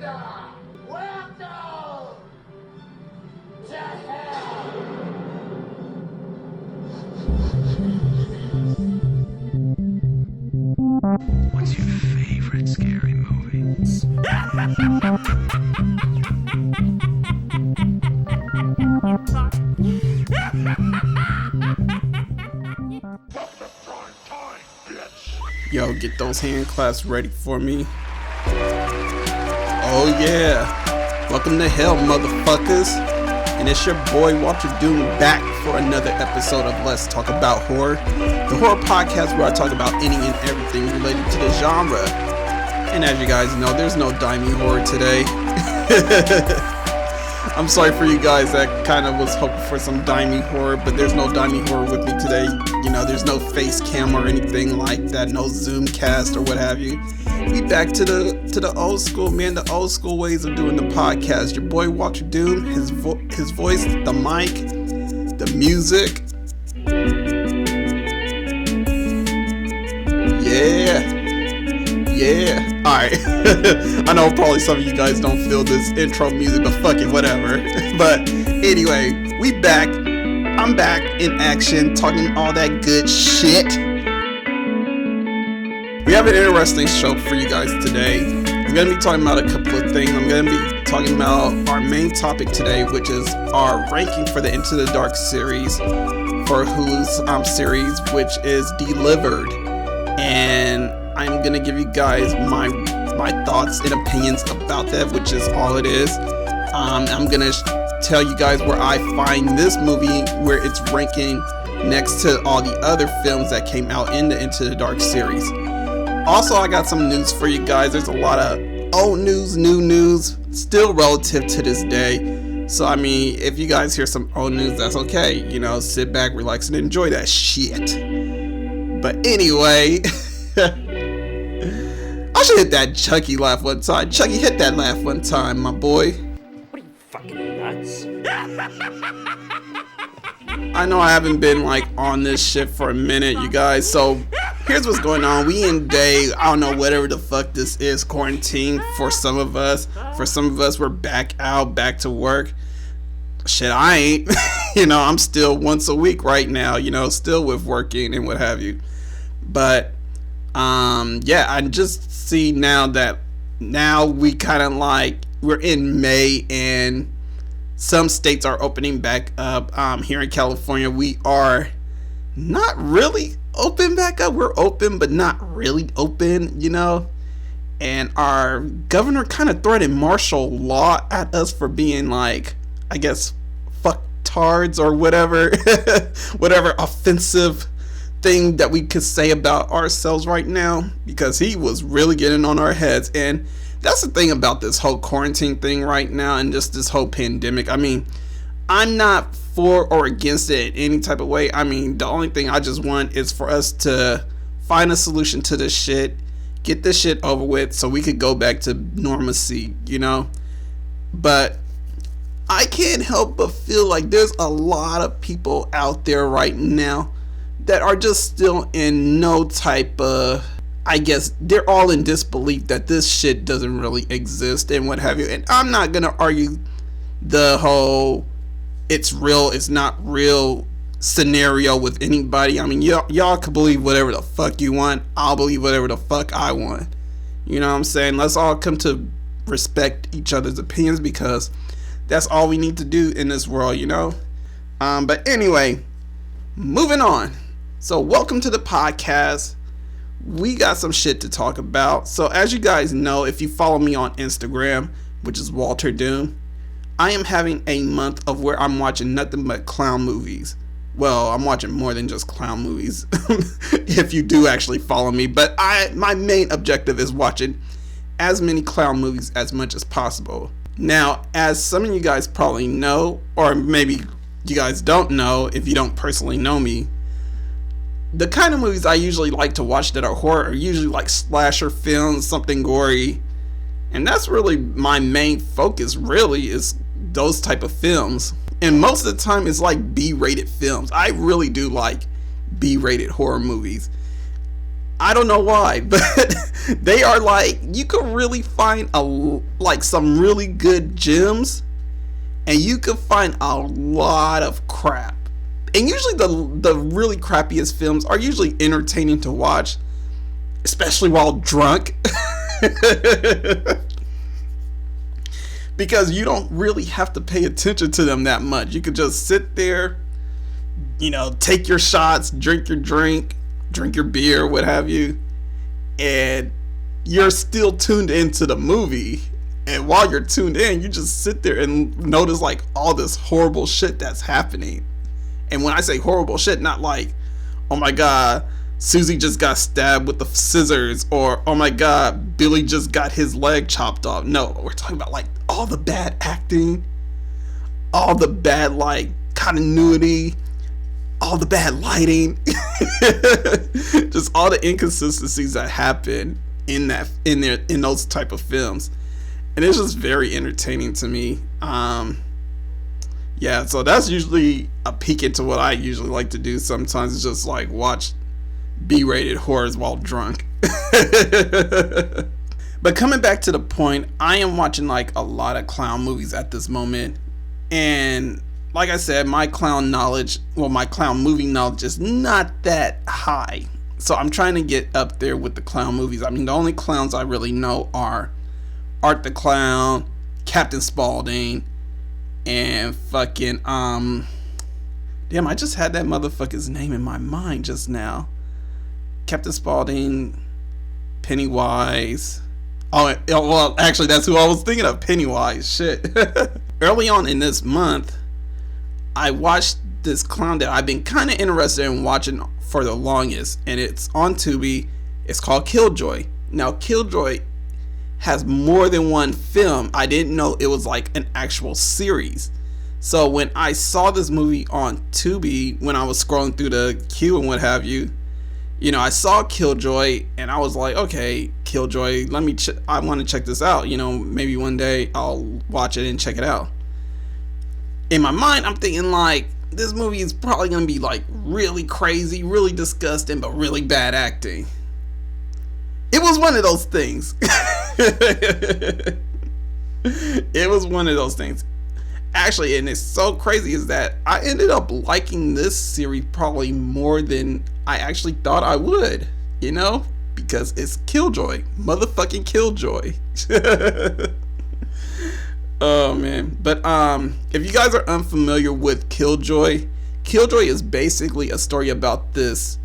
Welcome to hell. What's your favorite scary movie? Yo, get those hand claps ready for me. Oh yeah, welcome to hell, motherfuckers. And it's your boy Walterdoom back for another episode of Let's Talk About Horror, the horror podcast where I talk about any and everything related to the genre. And as you guys know, there's no dimey horror today. I'm sorry for you guys that kind of was hoping for some dimey horror, but there's no dimey horror with me today. You know, there's no face cam or anything like that, no Zoom cast or what have you. We back to the old school, man, the old school ways of doing the podcast. Your boy Walterdoom, his voice, the mic, the music. Yeah. Alright. I know probably some of you guys don't feel this intro music, but fuck it, whatever. But anyway, we back. I'm back in action, talking all that good shit. We have an interesting show for you guys today. I'm going to be talking about a couple of things. I'm going to be talking about our main topic today, which is our ranking for the Into the Dark series for Hulu's series, which is Delivered. And I'm going to give you guys my thoughts and opinions about that, which is all it is. I'm going to tell you guys where I find this movie, where it's ranking next to all the other films that came out in the Into the Dark series. Also, I got some news for you guys. There's a lot of old news, new news, still relative to this day. So, I mean, if you guys hear some old news, that's okay. You know, sit back, relax, and enjoy that shit. But anyway, I should hit that Chucky laugh one time. Chucky, hit that laugh one time, my boy. What are you, fucking nuts? I know I haven't been like on this shit for a minute, you guys. So here's what's going on. We in day, I don't know, whatever the fuck this is, quarantine for some of us. For some of us, we're back out, back to work. Shit, I ain't. You know, I'm still once a week right now, you know, still with working and what have you. But yeah, I just see now we kind of like, we're in May and some states are opening back up. Here in California, we are not really open back up. We're open, but not really open, you know. And our governor kind of threatened martial law at us for being like, I guess, fucktards or whatever, whatever offensive thing that we could say about ourselves right now, because he was really getting on our heads. And that's the thing about this whole quarantine thing right now and just this whole pandemic. I mean, I'm not for or against it in any type of way. I mean, the only thing I just want is for us to find a solution to this shit, get this shit over with so we could go back to normalcy, you know. But I can't help but feel like there's a lot of people out there right now that are just still in no type of, I guess, they're all in disbelief that this shit doesn't really exist and what have you. And I'm not gonna argue the whole it's real, it's not real scenario with anybody. I mean, y'all can believe whatever the fuck you want. I'll believe whatever the fuck I want. You know what I'm saying? Let's all come to respect each other's opinions, because that's all we need to do in this world, you know? But anyway, moving on. So welcome to the podcast. We got some shit to talk about. So as you guys know, if you follow me on Instagram, which is Walterdoom, I am having a month of where I'm watching nothing but clown movies. Well, I'm watching more than just clown movies, if you do actually follow me. But my main objective is watching as many clown movies as much as possible. Now, as some of you guys probably know, or maybe you guys don't know if you don't personally know me, the kind of movies I usually like to watch that are horror are usually like slasher films, something gory. And that's really my main focus, really, is those type of films. And most of the time it's like B-rated films. I really do like B-rated horror movies. I don't know why, but they are like, you could really find some really good gems, and you could find a lot of crap. And usually the really crappiest films are usually entertaining to watch, especially while drunk. Because you don't really have to pay attention to them that much. You could just sit there, take your shots, drink your drink your beer, what have you, and you're still tuned into the movie. And while you're tuned in, you just sit there and notice like all this horrible shit that's happening. And when I say horrible shit, not like, oh my god, Susie just got stabbed with the scissors, or oh my god, Billy just got his leg chopped off. No, we're talking about like all the bad acting, all the bad like continuity, all the bad lighting, just all the inconsistencies that happen in those type of films. And it's just very entertaining to me. Yeah, so that's usually a peek into what I usually like to do sometimes. It's just like watch B-rated horrors while drunk. But coming back to the point, I am watching like a lot of clown movies at this moment. And like I said, my clown movie knowledge is not that high. So I'm trying to get up there with the clown movies. I mean, the only clowns I really know are Art the Clown, Captain Spaulding, and fucking damn, I just had that motherfucker's name in my mind just now. Captain Spaulding, Pennywise. Oh well, actually that's who I was thinking of, Pennywise. Shit. Early on in this month, I watched this clown that I've been kind of interested in watching for the longest, and it's on Tubi. It's called Killjoy. Now Killjoy has more than one film. I didn't know it was like an actual series. So when I saw this movie on Tubi, when I was scrolling through the queue and what have you, I saw Killjoy and I was like, okay, Killjoy, I want to check this out. Maybe one day I'll watch it and check it out. In my mind, I'm thinking like, this movie is probably going to be like really crazy, really disgusting, but really bad acting. It was one of those things. It was one of those things. Actually, and it's so crazy is that I ended up liking this series probably more than I actually thought I would, because it's Killjoy, motherfucking Killjoy. Oh man. But if you guys are unfamiliar with Killjoy is basically a story about this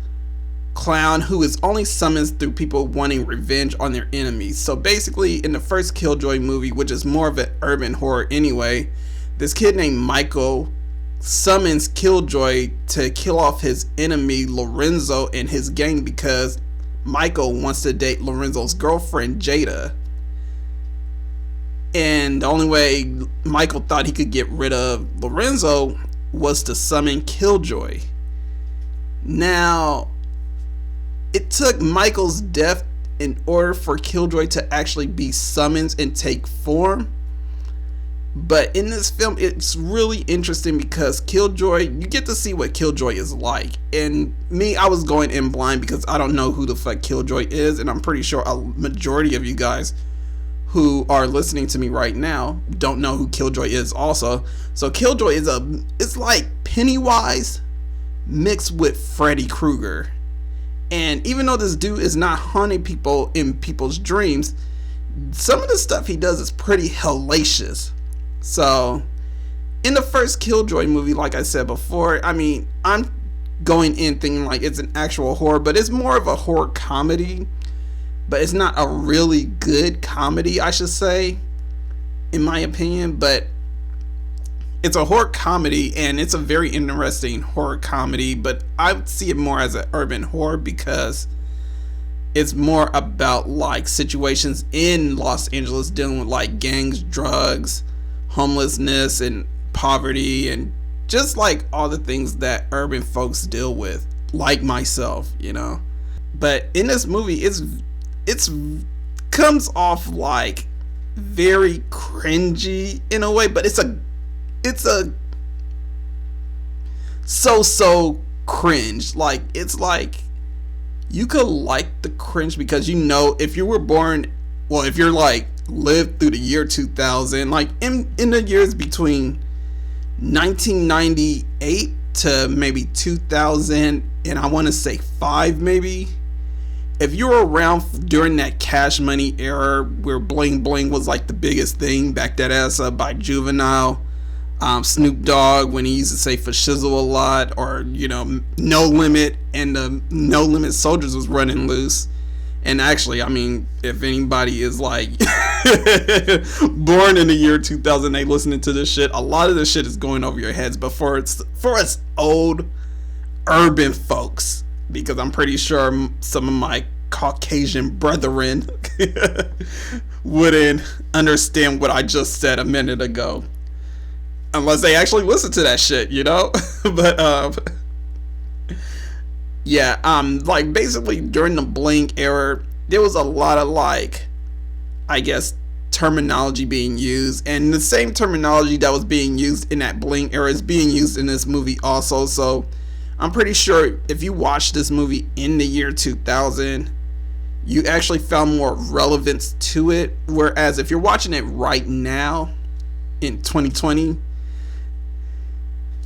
clown who is only summoned through people wanting revenge on their enemies. So basically in the first Killjoy movie, which is more of an urban horror anyway, this kid named Michael summons Killjoy to kill off his enemy Lorenzo and his gang because Michael wants to date Lorenzo's girlfriend Jada. And the only way Michael thought he could get rid of Lorenzo was to summon Killjoy. Now, it took Michael's death in order for Killjoy to actually be summoned and take form. But in this film, it's really interesting because Killjoy, you get to see what Killjoy is like. And me, I was going in blind because I don't know who the fuck Killjoy is. And I'm pretty sure a majority of you guys who are listening to me right now don't know who Killjoy is also. So Killjoy it's like Pennywise mixed with Freddy Krueger. And even though this dude is not haunting people in people's dreams, some of the stuff he does is pretty hellacious. So in the first Killjoy movie, like I said before, I mean, I'm going in thinking like it's an actual horror, but it's more of a horror comedy. But it's not a really good comedy, I should say, in my opinion. But it's a horror comedy, and it's a very interesting horror comedy. But I would see it more as an urban horror because it's more about like situations in Los Angeles dealing with like gangs, drugs, homelessness, and poverty, and just like all the things that urban folks deal with, like myself, But in this movie, it's comes off like very cringy in a way, but it's a so cringe. Like it's like you could like the cringe because you know if you were born, well, if you're like lived through the year 2000, like in the years between 1998 to maybe 2000 and I want to say 5 maybe, if you were around during that Cash Money era where bling bling was like the biggest thing, back that ass up by Juvenile, Snoop Dogg when he used to say for shizzle a lot, or you know, No Limit, and the No Limit Soldiers was running loose. And actually, I mean, if anybody is like born in the year 2008 listening to this shit, a lot of this shit is going over your heads. But for us old urban folks, because I'm pretty sure some of my Caucasian brethren wouldn't understand what I just said a minute ago, unless they actually listen to that shit, you know. But yeah, like basically during the bling era, there was a lot of like, I guess, terminology being used, and the same terminology that was being used in that bling era is being used in this movie also. So I'm pretty sure if you watched this movie in the year 2000, you actually found more relevance to it, whereas if you're watching it right now in 2020,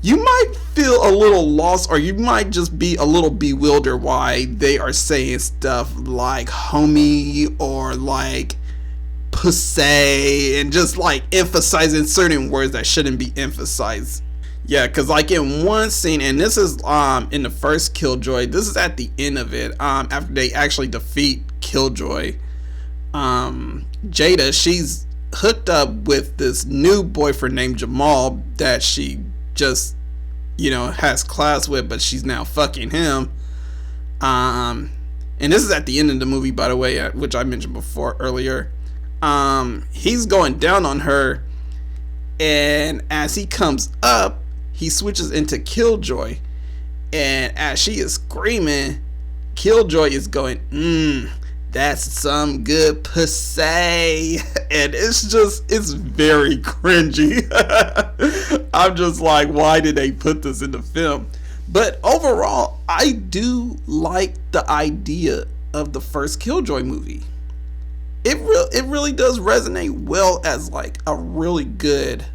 you might feel a little lost, or you might just be a little bewildered why they are saying stuff like homie or like pussy, and just like emphasizing certain words that shouldn't be emphasized. Yeah, because like in one scene, and this is in the first Killjoy, this is at the end of it, after they actually defeat Killjoy, Jada, she's hooked up with this new boyfriend named Jamal that she just, you know, has class with, but she's now fucking him. And this is at the end of the movie, by the way, which I mentioned before earlier. He's going down on her, and as he comes up, he switches into Killjoy, and as she is screaming, Killjoy is going, that's some good pussy. And it's very cringy. I'm just like, why did they put this in the film? But overall, I do like the idea of the first Killjoy movie. It really does resonate well as like a really good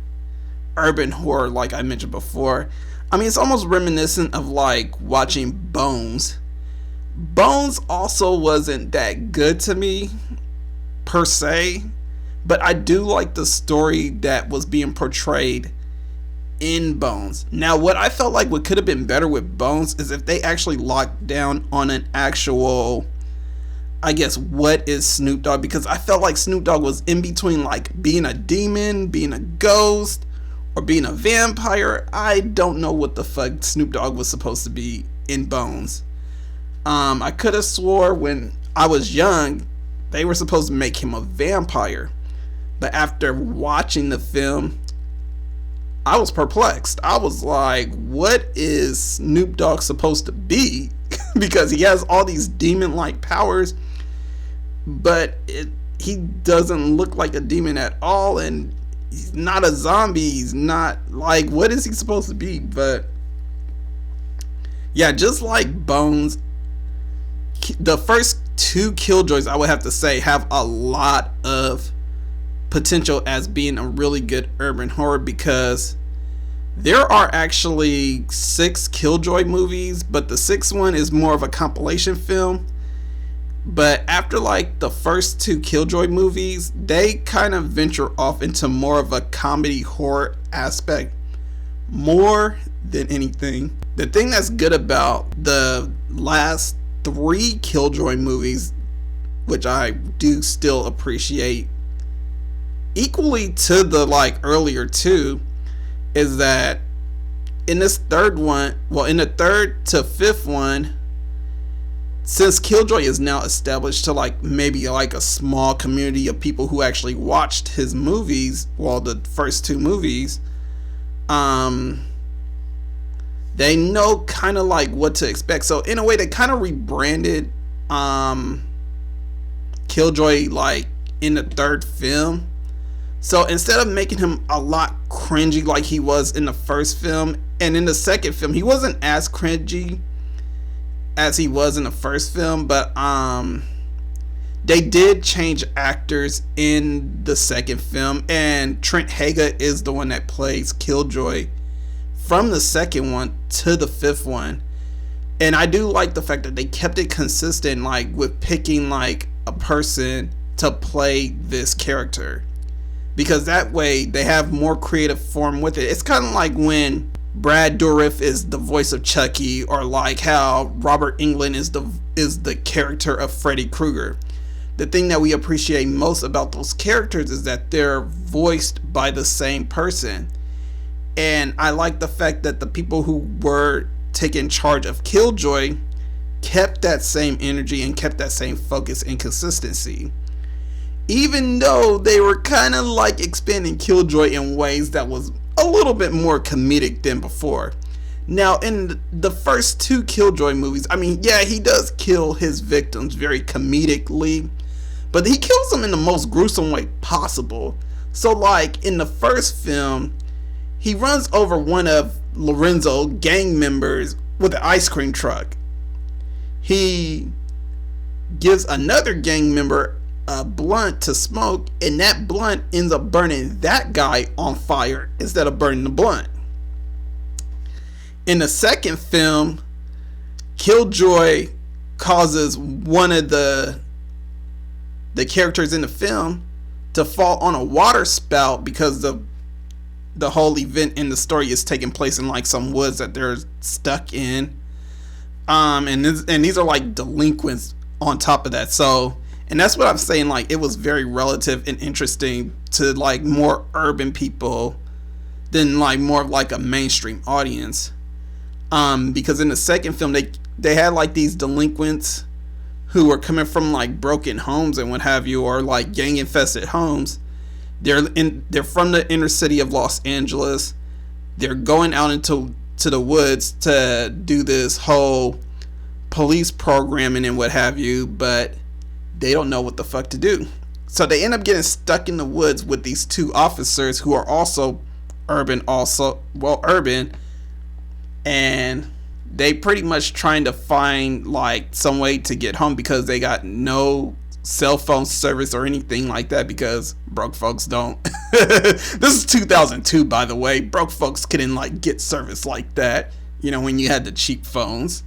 urban horror, like I mentioned before. I mean, it's almost reminiscent of like watching Bones. Bones also wasn't that good to me per se, but I do like the story that was being portrayed in Bones. Now, what I felt like what could have been better with Bones is if they actually locked down on an actual, I guess, what is Snoop Dogg, because I felt like Snoop Dogg was in between like being a demon, being a ghost, or being a vampire. I don't know what the fuck Snoop Dogg was supposed to be in Bones. I could have swore when I was young they were supposed to make him a vampire, but after watching the film, I was perplexed. I was like, what is Snoop Dogg supposed to be? Because he has all these demon-like powers, but he doesn't look like a demon at all, and he's not a zombie. He's not, like, what is he supposed to be? But yeah, just like Bones, the first two Killjoys, I would have to say, have a lot of potential as being a really good urban horror, because there are actually 6 Killjoy movies, but the 6th one is more of a compilation film. But after like the first 2 Killjoy movies, they kind of venture off into more of a comedy horror aspect more than anything. The thing that's good about the last 3 Killjoy movies, which I do still appreciate equally to the like earlier 2, is that in this third one, well, in the 3rd to 5th one, since Killjoy is now established to like maybe like a small community of people who actually watched his movies, well, the first 2 movies, they know kind of like what to expect. So in a way, they kind of rebranded Killjoy like in the 3rd film. So instead of making him a lot cringy like he was in the first film, and in the second film he wasn't as cringy as he was in the first film, but they did change actors in the second film, and Trent Haga is the one that plays Killjoy from the second one to the fifth one. And I do like the fact that they kept it consistent, like with picking like a person to play this character, because that way they have more creative form with it. It's kind of like when Brad Dourif is the voice of Chucky, or like how Robert Englund is the character of Freddy Krueger. The thing that we appreciate most about those characters is that they're voiced by the same person. And I like the fact that the people who were taking charge of Killjoy kept that same energy and kept that same focus and consistency, even though they were kind of like expanding Killjoy in ways that was a little bit more comedic than before. Now, in the first two Killjoy movies, I mean, yeah, he does kill his victims very comedically, but he kills them in the most gruesome way possible. So like in the first film, he runs over one of Lorenzo gang members with an ice cream truck. He gives another gang member a blunt to smoke, and that blunt ends up burning that guy on fire instead of burning the blunt. In the second film, Killjoy causes one of the characters in the film to fall on a water spout, because the whole event in the story is taking place in like some woods that they're stuck in, and these are like delinquents on top of that. So, and that's what I'm saying, like it was very relative and interesting to like more urban people than like more of like a mainstream audience, because in the second film they had like these delinquents who were coming from like broken homes and what have you, or like gang infested homes. They're from the inner city of Los Angeles. They're going out into the woods to do this whole police programming and what have you, but they don't know what the fuck to do. So they end up getting stuck in the woods with these two officers who are also urban, and they pretty much trying to find like some way to get home, because they got no cell phone service or anything like that, because broke folks don't. This is 2002, by the way. Broke folks couldn't like get service like that, you know, when you had the cheap phones.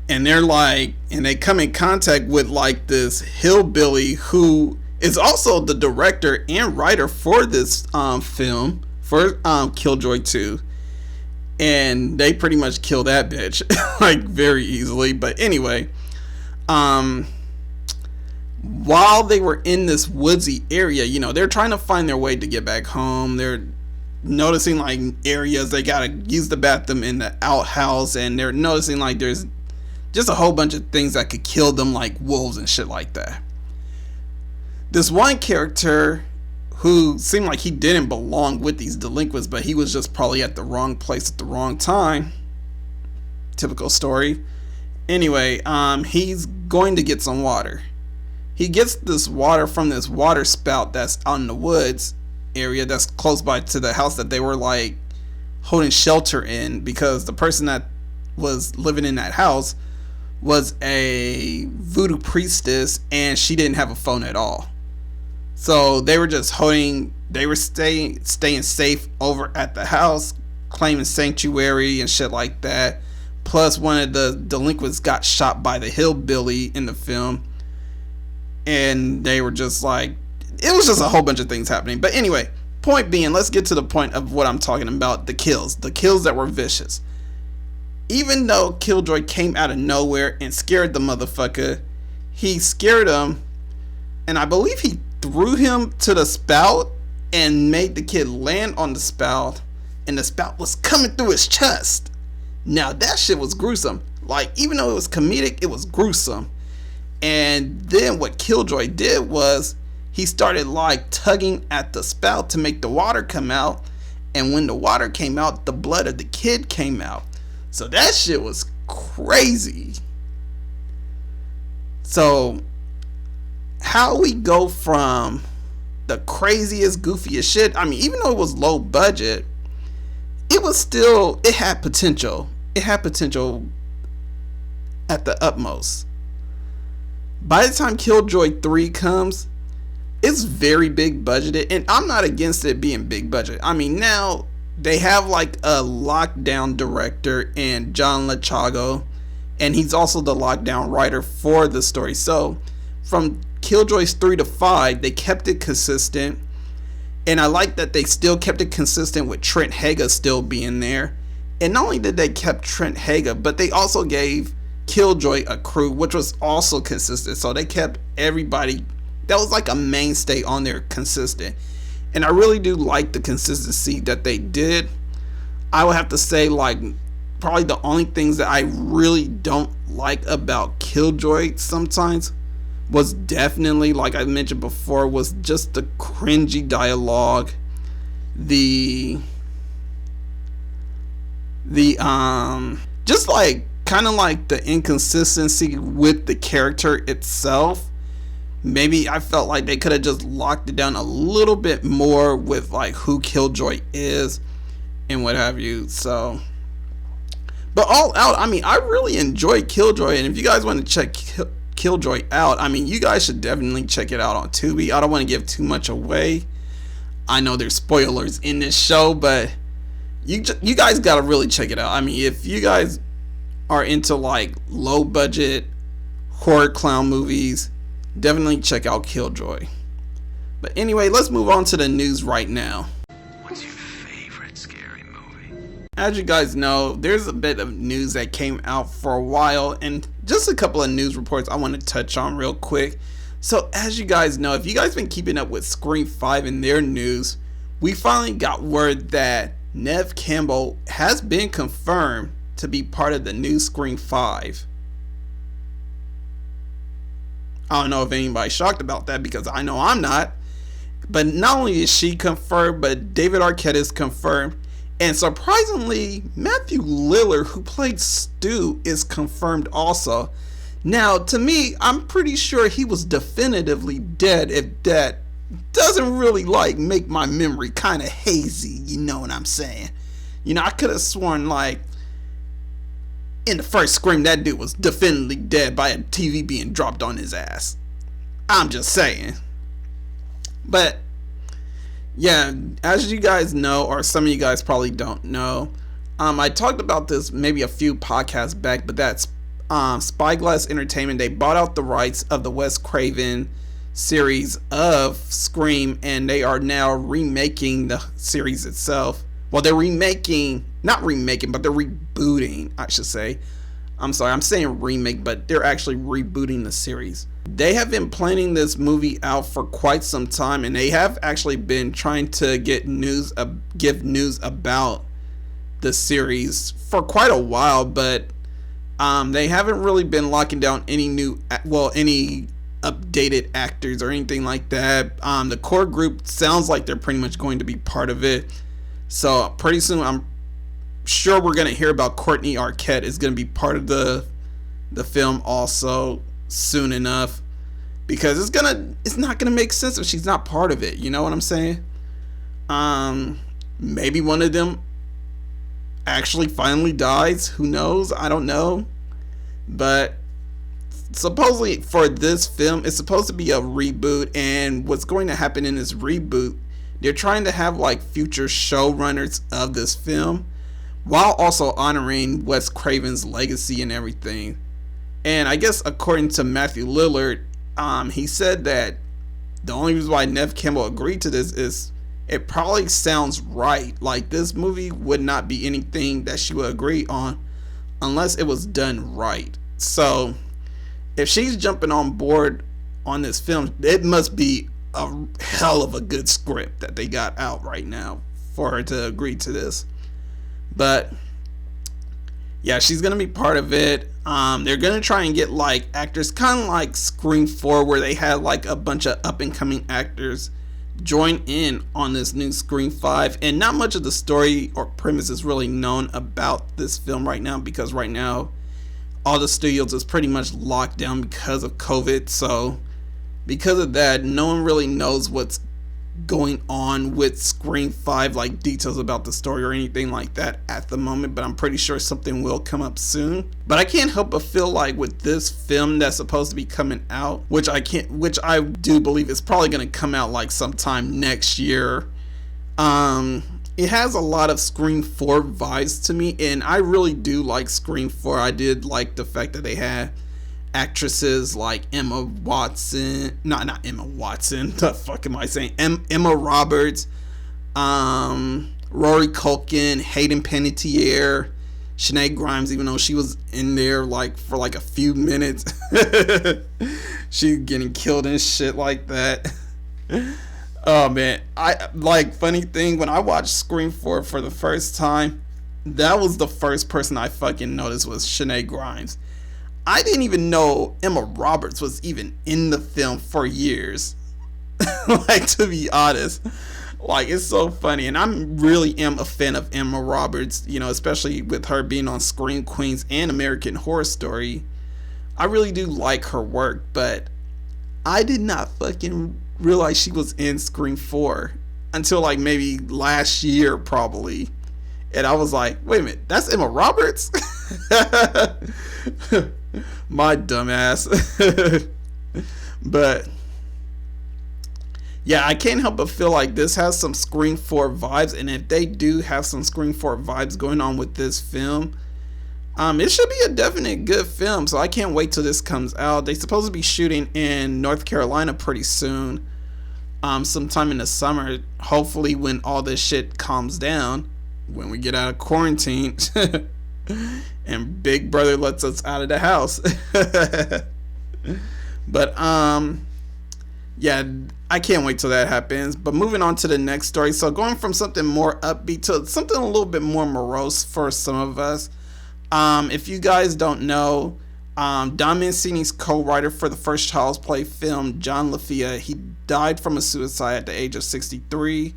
And they're like, and they come in contact with like this hillbilly who is also the director and writer for this film, for Killjoy 2. And they pretty much kill that bitch like very easily. But anyway, while they were in this woodsy area, you know, they're trying to find their way to get back home. They're noticing like areas they gotta use the bathroom in the outhouse, and they're noticing like there's just a whole bunch of things that could kill them, like wolves and shit like that. This one character who seemed like he didn't belong with these delinquents, but he was just probably at the wrong place at the wrong time. Typical story. Anyway, he's going to get some water. He gets this water from this water spout that's out in the woods area that's close by to the house that they were like holding shelter in, because the person that was living in that house was a voodoo priestess, and she didn't have a phone at all. So they were just staying safe over at the house, claiming sanctuary and shit like that. Plus, one of the delinquents got shot by the hillbilly in the film, and they were just like, it was just a whole bunch of things happening. But anyway, point being, let's get to the point of what I'm talking about, the kills that were vicious. Even though Killjoy came out of nowhere and scared the motherfucker, he scared him, and I believe he threw him to the spout and made the kid land on the spout, and the spout was coming through his chest. Now that shit was gruesome. Like, even though it was comedic, it was gruesome. And then what Killjoy did was he started like tugging at the spout to make the water come out, and when the water came out, the blood of the kid came out. So that shit was crazy. So how we go from the craziest, goofiest shit, I mean, even though it was low budget, it had potential. It had potential at the utmost. By the time Killjoy 3 comes, it's very big budgeted, and I'm not against it being big budget. I mean, now they have like a lockdown director and John Lachago, and he's also the lockdown writer for the story. So from Killjoys 3 to 5, they kept it consistent, and I like that they still kept it consistent with Trent Haga still being there. And not only did they kept Trent Haga, but they also gave Killjoy a crew, which was also consistent. So they kept everybody that was like a mainstay on there consistent. And I really do like the consistency that they did. I would have to say, like, probably the only things that I really don't like about Killjoy sometimes was definitely, like I mentioned before, was just the cringy dialogue, just like kind of like the inconsistency with the character itself. Maybe I felt like they could have just locked it down a little bit more with like who Killjoy is and what have you. So, but all out, I mean, I really enjoyed Killjoy, and if you guys want to check Killjoy out, I mean, you guys should definitely check it out on Tubi. I don't want to give too much away. I know there's spoilers in this show, but you guys gotta really check it out. I mean, if you guys are into like low budget horror clown movies, definitely check out Killjoy. But anyway, let's move on to the news right now. What's your favorite scary movie? As you guys know, there's a bit of news that came out for a while, and just a couple of news reports I want to touch on real quick. So as you guys know, if you guys been keeping up with Scream 5 and their news, we finally got word that Neve Campbell has been confirmed to be part of the new Scream 5. I don't know if anybody's shocked about that, because I know I'm not. But not only is she confirmed, but David Arquette is confirmed. And surprisingly, Matthew Lillard, who played Stu, is confirmed also. Now, to me, I'm pretty sure he was definitively dead, if that doesn't really like make my memory kind of hazy, you know what I'm saying? You know, I could have sworn like in the first Scream that dude was definitively dead by a TV being dropped on his ass. I'm just saying. But yeah, as you guys know, or some of you guys probably don't know, I talked about this maybe a few podcasts back, but that's Spyglass Entertainment. They bought out the rights of the Wes Craven series of Scream, and they are now remaking the series itself. Well, they're not remaking, but they're rebooting, I should say. I'm sorry, I'm saying remake, but they're actually rebooting the series. They have been planning this movie out for quite some time, and they have actually been trying to give news about the series for quite a while, but they haven't really been locking down any updated actors or anything like that. The core group sounds like they're pretty much going to be part of it. So pretty soon, I'm sure we're gonna hear about Courtney Arquette is gonna be part of the film also soon enough, because it's not gonna make sense if she's not part of it. You know what I'm saying? Maybe one of them actually finally dies. Who knows? I don't know. But supposedly for this film, it's supposed to be a reboot, and what's going to happen in this reboot, they're trying to have like future showrunners of this film while also honoring Wes Craven's legacy and everything. And I guess according to Matthew Lillard, he said that the only reason why Neve Campbell agreed to this is it probably sounds right. Like, this movie would not be anything that she would agree on unless it was done right. So if she's jumping on board on this film, it must be a hell of a good script that they got out right now for her to agree to this. But yeah, she's gonna be part of it. They're gonna try and get like actors, kind of like Scream 4, where they had like a bunch of up and coming actors join in on this new Scream 5, and not much of the story or premise is really known about this film right now, because right now all the studios is pretty much locked down because of COVID. So because of that, no one really knows what's going on with Scream 5, like details about the story or anything like that at the moment, but I'm pretty sure something will come up soon. But I can't help but feel like with this film that's supposed to be coming out, which I do believe is probably going to come out like sometime next year, it has a lot of Scream 4 vibes to me, and I really do like Scream 4. I did like the fact that they had actresses like Emma Watson, not Emma Watson, the fuck am I saying? Emma Roberts, Rory Culkin, Hayden Panettiere, Sinead Grimes, even though she was in there like for like a few minutes. She getting killed and shit like that. Oh man, I like, funny thing, when I watched Scream 4 for the first time, that was the first person I fucking noticed was Sinead Grimes. I didn't even know Emma Roberts was even in the film for years. Like, to be honest, like, it's so funny. And I'm really am a fan of Emma Roberts, you know, especially with her being on Scream Queens and American Horror Story. I really do like her work, but I did not fucking realize she was in Scream 4 until like maybe last year probably. And I was like, wait a minute, that's Emma Roberts? My dumbass. But yeah, I can't help but feel like this has some Scream 4 vibes, and if they do have some Scream 4 vibes going on with this film, it should be a definite good film. So I can't wait till this comes out. They're supposed to be shooting in North Carolina pretty soon, sometime in the summer, hopefully when all this shit calms down, when we get out of quarantine and Big Brother lets us out of the house. But yeah, I can't wait till that happens. But moving on to the next story, so going from something more upbeat to something a little bit more morose for some of us. If you guys don't know, Don Mancini's co-writer for the first Child's Play film, John Luffia, he died from a suicide at the age of 63.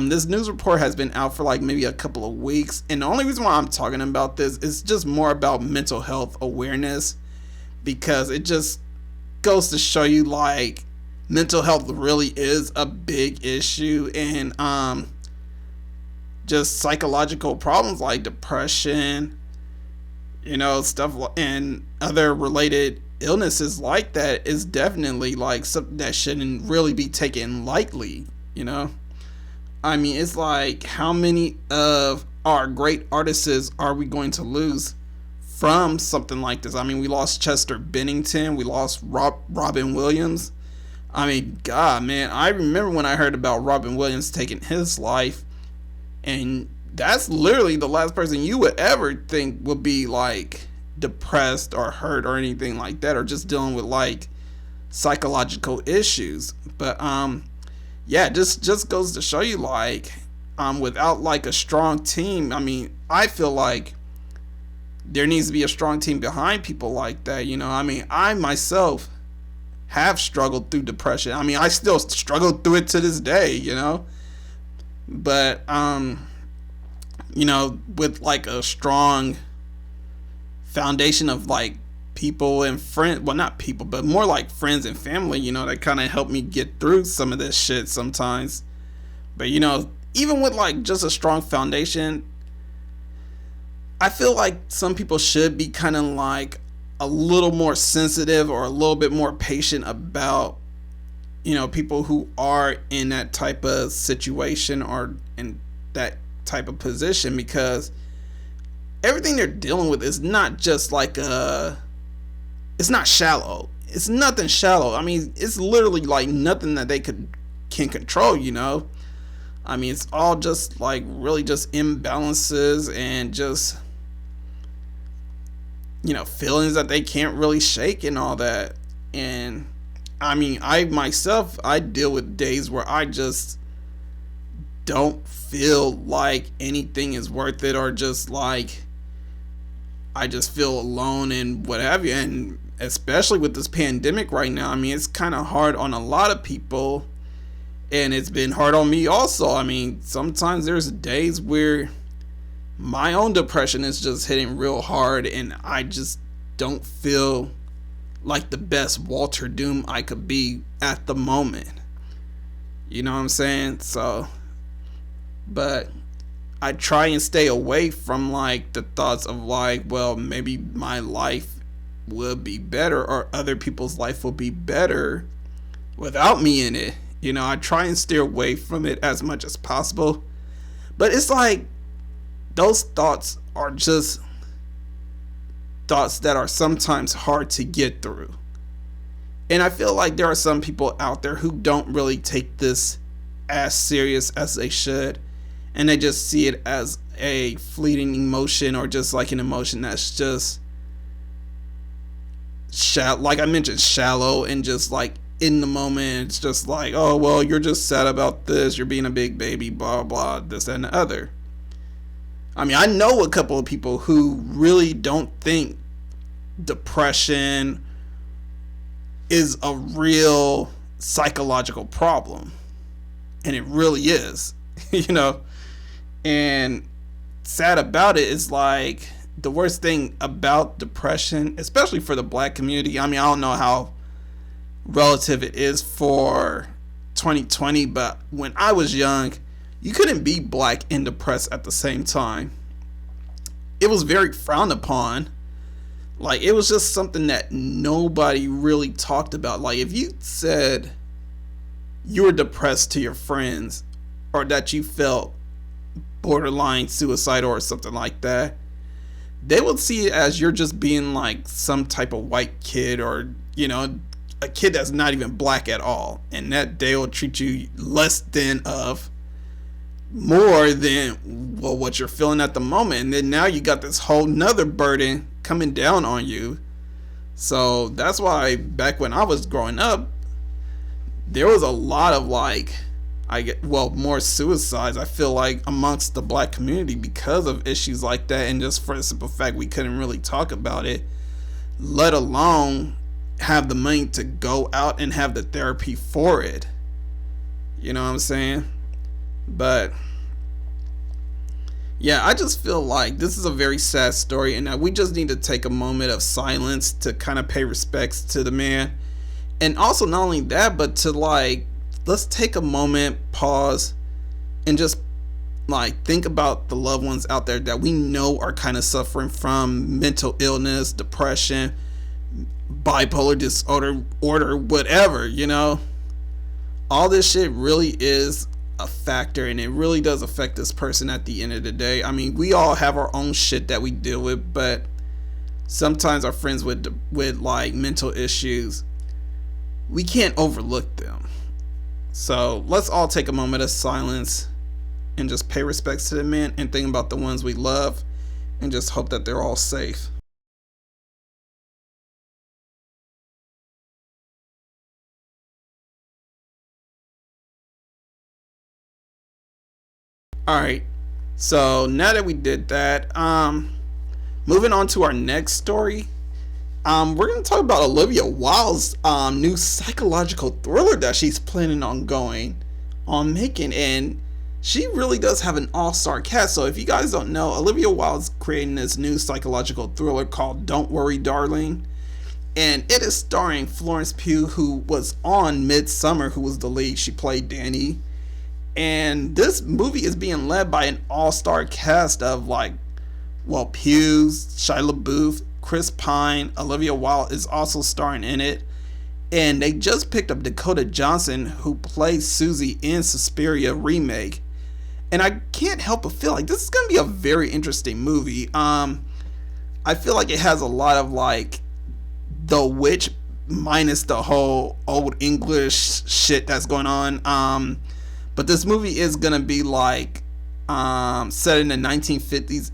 This news report has been out for like maybe a couple of weeks, and the only reason why I'm talking about this is just more about mental health awareness, because it just goes to show you like mental health really is a big issue, and just psychological problems like depression, you know, stuff, and other related illnesses like that is definitely like something that shouldn't really be taken lightly, you know. I mean, it's like, how many of our great artists are we going to lose from something like this? I mean, we lost Chester Bennington, we lost Robin Williams. I mean, God, man, I remember when I heard about Robin Williams taking his life, and that's literally the last person you would ever think would be like depressed or hurt or anything like that, or just dealing with like psychological issues. But yeah, just goes to show you like without like a strong team, I mean, I feel like there needs to be a strong team behind people like that, you know. I mean, I myself have struggled through depression. I mean, I still struggle through it to this day, you know. But you know, with like a strong foundation of like people and friends, well, not people, but more like friends and family, you know, that kind of help me get through some of this shit sometimes. But you know, even with like just a strong foundation, I feel like some people should be kind of like a little more sensitive or a little bit more patient about, you know, people who are in that type of situation or in that type of position, because everything they're dealing with is not just like it's not shallow. It's nothing shallow. I mean, it's literally like nothing that they can control, you know. I mean, it's all just like really just imbalances and just, you know, feelings that they can't really shake and all that. And I mean, I myself, I deal with days where I just don't feel like anything is worth it, or just like I just feel alone and what have you. And especially with this pandemic right now, I mean, it's kind of hard on a lot of people, and it's been hard on me also. I mean, sometimes there's days where my own depression is just hitting real hard, and I just don't feel like the best Walterdoom I could be at the moment. You know what I'm saying? So, but I try and stay away from like the thoughts of like, well, maybe my life would be better or other people's life will be better without me in it. You know, I try and steer away from it as much as possible. But it's like those thoughts are just thoughts that are sometimes hard to get through. And I feel like there are some people out there who don't really take this as serious as they should. And they just see it as a fleeting emotion or just like an emotion that's just like I mentioned, shallow and just like in the moment. It's just like, oh, well, you're just sad about this. You're being a big baby, blah, blah, this and the other. I mean, I know a couple of people who really don't think depression is a real psychological problem. And it really is, you know. And sad about it is like the worst thing about depression, especially for the black community. I mean, I don't know how relative it is for 2020, but when I was young, you couldn't be black and depressed at the same time. It was very frowned upon. Like, it was just something that nobody really talked about. Like, if you said you were depressed to your friends or that you felt borderline suicidal or something like that, they would see it as you're just being like some type of white kid or, you know, a kid that's not even black at all, and that they will treat you less than of more than, well, what you're feeling at the moment. And then now you got this whole nother burden coming down on you. So that's why back when I was growing up, there was a lot of like, more suicides, I feel like, amongst the black community because of issues like that, and just for the simple fact we couldn't really talk about it, let alone have the money to go out and have the therapy for it. You know what I'm saying? But yeah, I just feel like this is a very sad story, and that we just need to take a moment of silence to kind of pay respects to the man. And also, not only that, but to like, let's take a moment, pause, and just like think about the loved ones out there that we know are kind of suffering from mental illness, depression, bipolar disorder, whatever, you know. All this shit really is a factor, and it really does affect this person at the end of the day. I mean, we all have our own shit that we deal with, but sometimes our friends with like mental issues, we can't overlook them. So let's all take a moment of silence and just pay respects to the man and think about the ones we love and just hope that they're all safe. Alright, so now that we did that, moving on to our next story, we're going to talk about Olivia Wilde's new psychological thriller that she's planning on making, and she really does have an all-star cast. So if you guys don't know, Olivia Wilde's creating this new psychological thriller called Don't Worry Darling, and it is starring Florence Pugh, who was on Midsummer, who was the lead. She played Danny. And this movie is being led by an all-star cast of like, well, Pugh, Shia LaBeouf, Chris Pine, Olivia Wilde is also starring in it. And they just picked up Dakota Johnson, who plays Susie in Suspiria remake. And I can't help but feel like this is going to be a very interesting movie. I feel like it has a lot of like The Witch minus the whole old English shit that's going on. But this movie is gonna be like set in the 1950s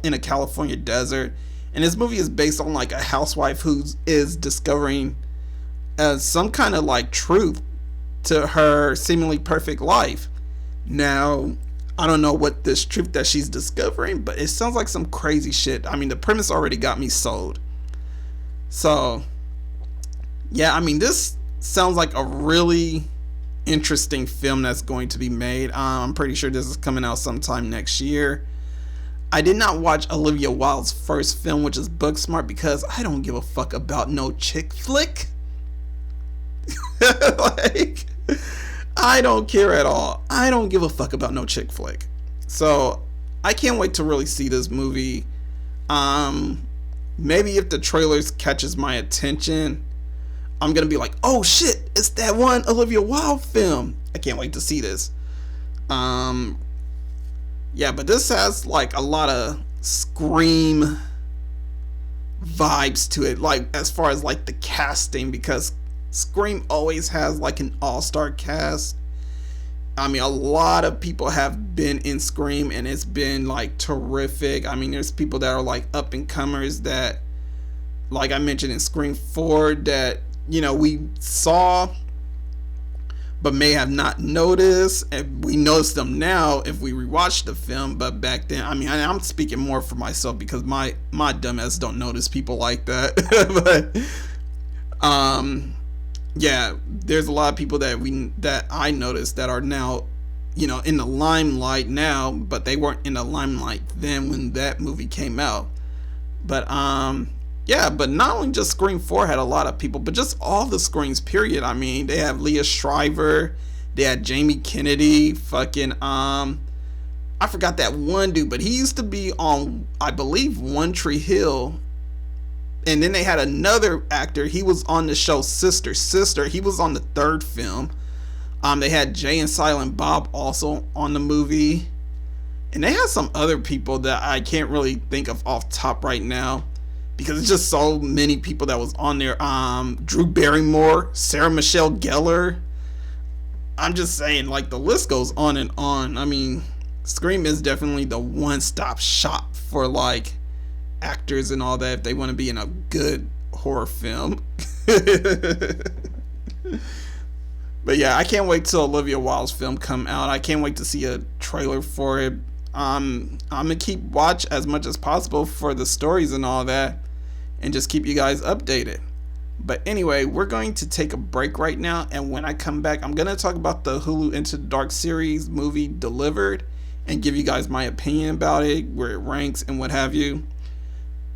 in a California desert, and this movie is based on like a housewife who is discovering some kind of like truth to her seemingly perfect life. Now, I don't know what this truth that she's discovering, but it sounds like some crazy shit. I mean, the premise already got me sold. So, yeah, I mean, this sounds like a really interesting film that's going to be made. I'm pretty sure this is coming out sometime next year. I did not watch Olivia Wilde's first film, which is Booksmart, because I don't give a fuck about no chick flick. Like, I don't care at all. I don't give a fuck about no chick flick. So I can't wait to really see this movie. Maybe if the trailers catches my attention, I'm gonna be like, oh shit, it's that one Olivia Wilde film. I can't wait to see this. Yeah, but this has like a lot of Scream vibes to it, like as far as like the casting, because Scream always has like an all-star cast. I mean, a lot of people have been in Scream and it's been like terrific. I mean, there's people that are like up and comers that, like I mentioned in Scream 4, that, you know, we saw but may have not noticed, and we notice them now if we rewatch the film. But back then, I mean, I'm speaking more for myself because my dumbass don't notice people like that. But yeah, there's a lot of people that I noticed that are now, you know, in the limelight now, but they weren't in the limelight then when that movie came out. But yeah, but not only just Scream 4 had a lot of people, but just all the Screams, period. I mean, they have Leah Shriver, they had Jamie Kennedy, fucking, I forgot that one dude, but he used to be on, I believe, One Tree Hill. And then they had another actor, he was on the show Sister. He was on the third film. They had Jay and Silent Bob also on the movie. And they had some other people that I can't really think of off top right now, because it's just so many people that was on there. Drew Barrymore, Sarah Michelle Gellar. I'm just saying, like, the list goes on and on. I mean, Scream is definitely the one-stop shop for, like, actors and all that if they want to be in a good horror film. But yeah, I can't wait till Olivia Wilde's film come out. I can't wait to see a trailer for it. I'm gonna keep watch as much as possible for the stories and all that, and just keep you guys updated. But anyway, we're going to take a break right now, and when I come back, I'm gonna talk about the Hulu Into the Dark series movie Delivered, and give you guys my opinion about it, where it ranks and what have you.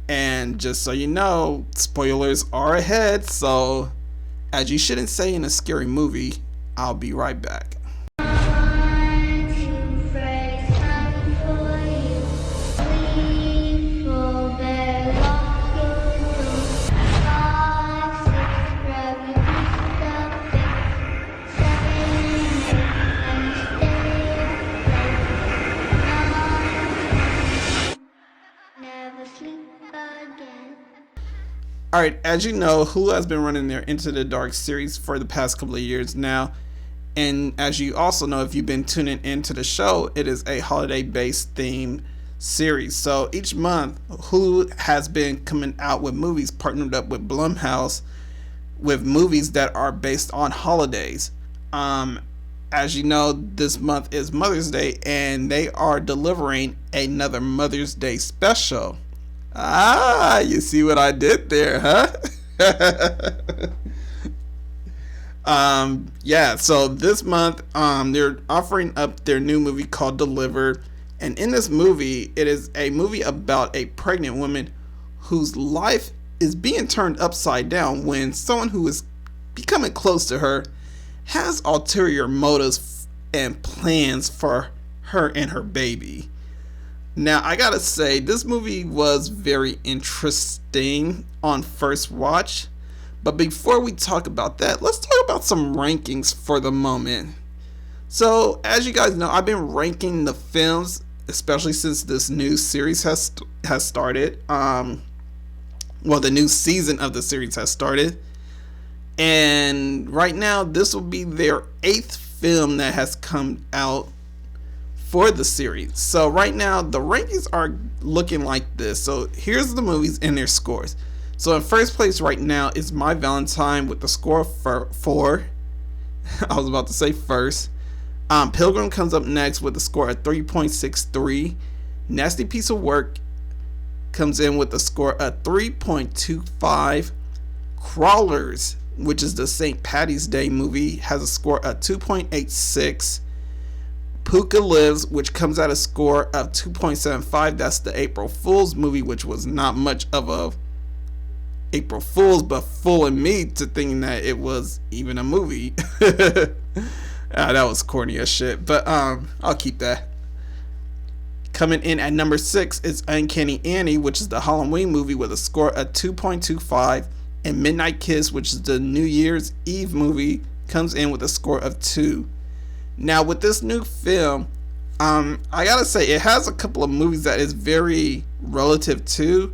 And just so you know, spoilers are ahead, so as you shouldn't say in a scary movie, I'll be right back. Alright, as you know, Hulu has been running their Into the Dark series for the past couple of years now. And as you also know, if you've been tuning into the show, it is a holiday-based themed series. So each month, Hulu has been coming out with movies partnered up with Blumhouse, with movies that are based on holidays. As you know, this month is Mother's Day, and they are delivering another Mother's Day special. Ah, you see what I did there, huh? Yeah, so this month, they're offering up their new movie called Delivered. And in this movie, it is a movie about a pregnant woman whose life is being turned upside down when someone who is becoming close to her has ulterior motives and plans for her and her baby. Now, I gotta say, this movie was very interesting on first watch. But before we talk about that, let's talk about some rankings for the moment. So, as you guys know, I've been ranking the films, especially since this new series has started. Well, the new season of the series has started. And right now, this will be their 8th film that has come out for the series. So right now the rankings are looking like this. So here's the movies and their scores. So in first place right now is My Valentine with the score of 4. I was about to say first. Pilgrim comes up next with a score of 3.63. Nasty Piece of Work comes in with a score of 3.25. Crawlers, which is the St. Patty's Day movie, has a score of 2.86. Puka Lives, which comes at a score of 2.75. That's the April Fool's movie, which was not much of a April Fool's, but fooling me to thinking that it was even a movie. That was corny as shit, but I'll keep that. Coming in at number 6 is Uncanny Annie, which is the Halloween movie with a score of 2.25, and Midnight Kiss, which is the New Year's Eve movie, comes in with a score of 2. Now with this new film, I gotta say it has a couple of movies that is very relative to.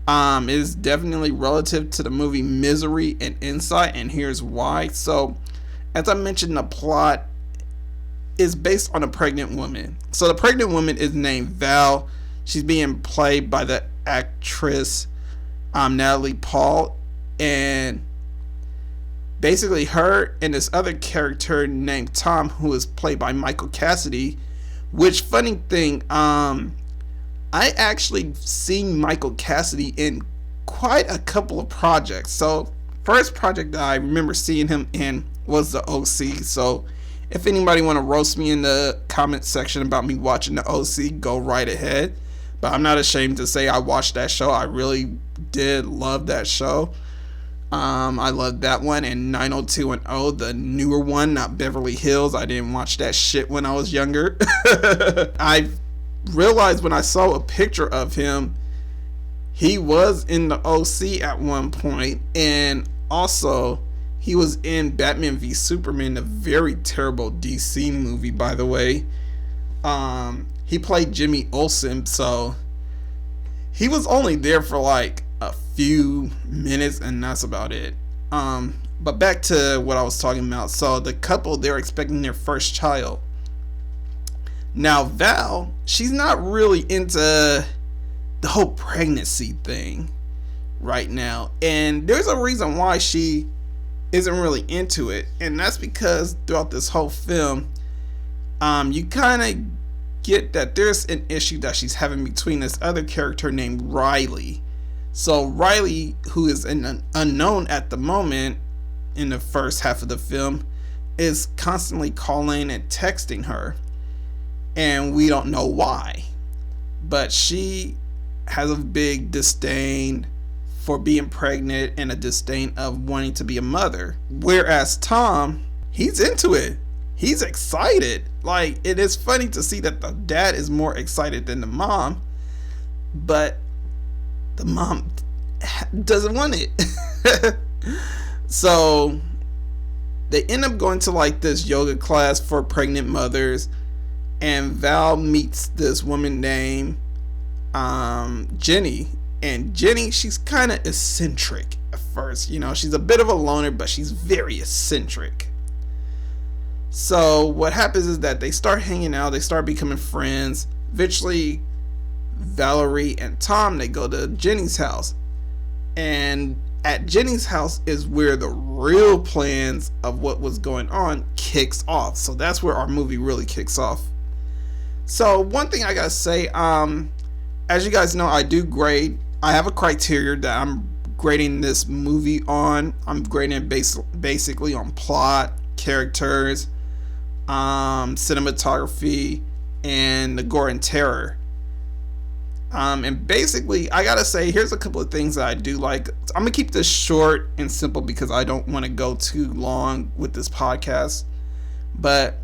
It is definitely relative to the movie Misery and Insight, and here's why. So, as I mentioned, the plot is based on a pregnant woman. So the pregnant woman is named Val. She's being played by the actress Natalie Paul, and basically her and this other character named Tom, who is played by Michael Cassidy. Which, funny thing, I actually seen Michael Cassidy in quite a couple of projects. So first project that I remember seeing him in was the OC. So if anybody want to roast me in the comment section about me watching the OC, go right ahead. But I'm not ashamed to say I watched that show. I really did love that show. I loved that one, and 90210, the newer one, not Beverly Hills. I didn't watch that shit when I was younger. I realized when I saw a picture of him, he was in the OC at one point, and also he was in Batman v Superman, the very terrible DC movie, by the way. He played Jimmy Olsen, so he was only there for like a few minutes, and that's about it. But back to what I was talking about. So the couple, they're expecting their first child. Now Val, she's not really into the whole pregnancy thing right now, and there's a reason why she isn't really into it, and that's because throughout this whole film, you kind of get that there's an issue that she's having between this other character named Riley. So Riley, who is an unknown at the moment in the first half of the film, is constantly calling and texting her, and we don't know why, but she has a big disdain for being pregnant and a disdain of wanting to be a mother. Whereas Tom, he's into it. He's excited. Like, it is funny to see that the dad is more excited than the mom, but the mom doesn't want it. So they end up going to like this yoga class for pregnant mothers, and Val meets this woman named Jenny. And Jenny, she's kind of eccentric at first. You know, she's a bit of a loner, but she's very eccentric. So what happens is that they start hanging out, they start becoming friends. Eventually, Valerie and Tom, they go to Jenny's house. And at Jenny's house is where the real plans of what was going on kicks off. So that's where our movie really kicks off. So one thing I gotta say, as you guys know, I do grade. I have a criteria that I'm grading this movie on. I'm grading it basically on plot, characters, cinematography, and the gore and terror. And basically, I gotta say, here's a couple of things that I do like. I'm gonna keep this short and simple because I don't want to go too long with this podcast. But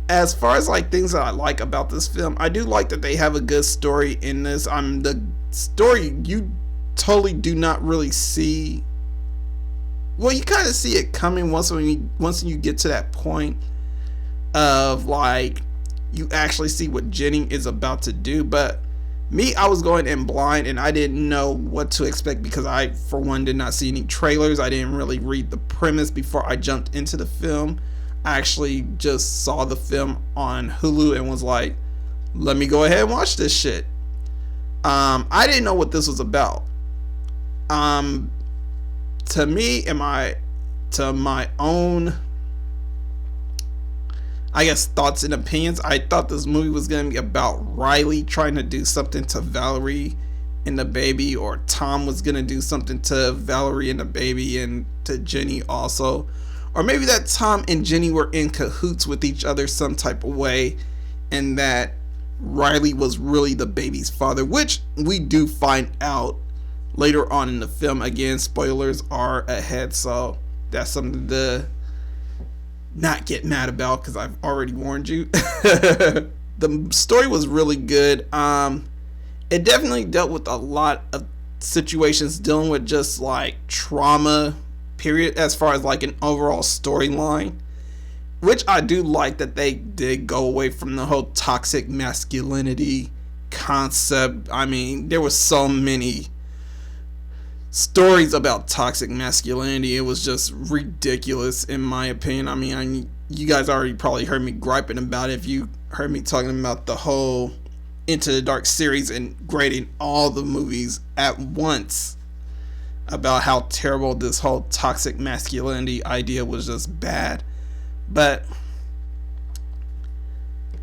as far as like things that I like about this film, I do like that they have a good story in this. The story, you totally do not really see. Well, you kind of see it coming once you get to that point of like you actually see what Jenny is about to do. But me, I was going in blind and I didn't know what to expect because I, for one, did not see any trailers. I didn't really read the premise before I jumped into the film. I actually just saw the film on Hulu and was like, let me go ahead and watch this shit. I didn't know what this was about. To me, to my own, I guess, thoughts and opinions, I thought this movie was going to be about Riley trying to do something to Valerie and the baby, or Tom was going to do something to Valerie and the baby and to Jenny also. Or maybe that Tom and Jenny were in cahoots with each other some type of way, and that Riley was really the baby's father, which we do find out later on in the film. Again, spoilers are ahead, so that's something to not get mad about because I've already warned you. The story was really good. It definitely dealt with a lot of situations dealing with just like trauma, period, as far as like an overall storyline, which I do like that they did go away from the whole toxic masculinity concept. I mean, there were so many stories about toxic masculinity. It was just ridiculous in my opinion. I mean, you guys already probably heard me griping about it if you heard me talking about the whole Into the Dark series and grading all the movies at once about how terrible this whole toxic masculinity idea was. Just bad. But